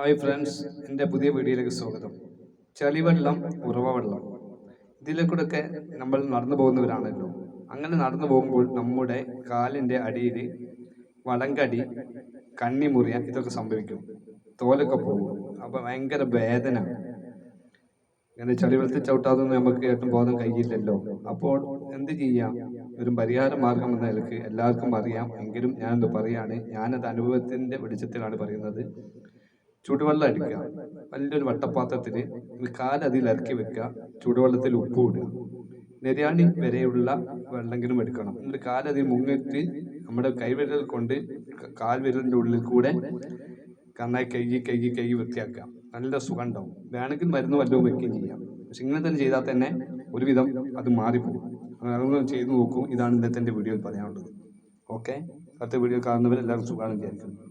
Hi friends, എൻ്റെ പുതിയ വീഡിയോയിലേക്ക് സ്വാഗതം. ചളിവെള്ളം, ഉറവ വെള്ളം, ഇതിലേക്കൂടെയൊക്കെ നമ്മൾ നടന്നു പോകുന്നവരാണല്ലോ. അങ്ങനെ നടന്നു പോകുമ്പോൾ നമ്മുടെ കാലിൻ്റെ അടിയിൽ വടങ്കടി, കണ്ണിമുറിയ ഇതൊക്കെ സംഭവിക്കും. തോലൊക്കെ പോകും. അപ്പോൾ ഭയങ്കര വേദന. ഇങ്ങനെ ചളിവെള്ളത്തിൽ ചവിട്ടാതൊന്നും നമുക്ക് ഏറ്റവും ബോധം കഴിയില്ലല്ലോ. അപ്പോൾ എന്ത് ചെയ്യാം? ഒരു പരിഹാര മാർഗം എന്ന നിലക്ക് എല്ലാവർക്കും അറിയാം, എങ്കിലും ഞാനെന്ത് പറയാണ്, ഞാനത് അനുഭവത്തിൻ്റെ വെളിച്ചത്തിലാണ് പറയുന്നത്. ചൂടുവെള്ളം അടിക്കുക. വലിയൊരു വട്ടപാത്രത്തിൽ കാലതിൽ ഇറക്കി വെക്കുക. ചൂടുവെള്ളത്തിൽ ഉപ്പ് ഇടുക. നെര്യാണി വരെയുള്ള വെള്ളമെങ്കിലും എടുക്കണം. എന്നിട്ട് കാലതിൽ മുങ്ങിട്ട് നമ്മുടെ കൈവിരൽ കൊണ്ട് കാൽവിരലിൻ്റെ ഉള്ളിൽ കൂടെ നന്നായി കഴുകി വൃത്തിയാക്കുക. നല്ല സുഖം ഉണ്ടാവും. വേണമെങ്കിൽ മരുന്ന് വല്ലതും വെക്കുകയും ചെയ്യാം. പക്ഷെ ഇങ്ങനെ തന്നെ ചെയ്താൽ തന്നെ ഒരുവിധം അത് മാറിപ്പോകും. അതൊന്നും ചെയ്തു നോക്കൂ. ഇതാണ് ഇന്നത്തെ എൻ്റെ വീഡിയോയിൽ പറയാനുള്ളത്. ഓക്കെ, അടുത്ത വീഡിയോ കാണുന്നവർ എല്ലാവർക്കും സുഖമാണ് വിചാരിക്കുന്നത്.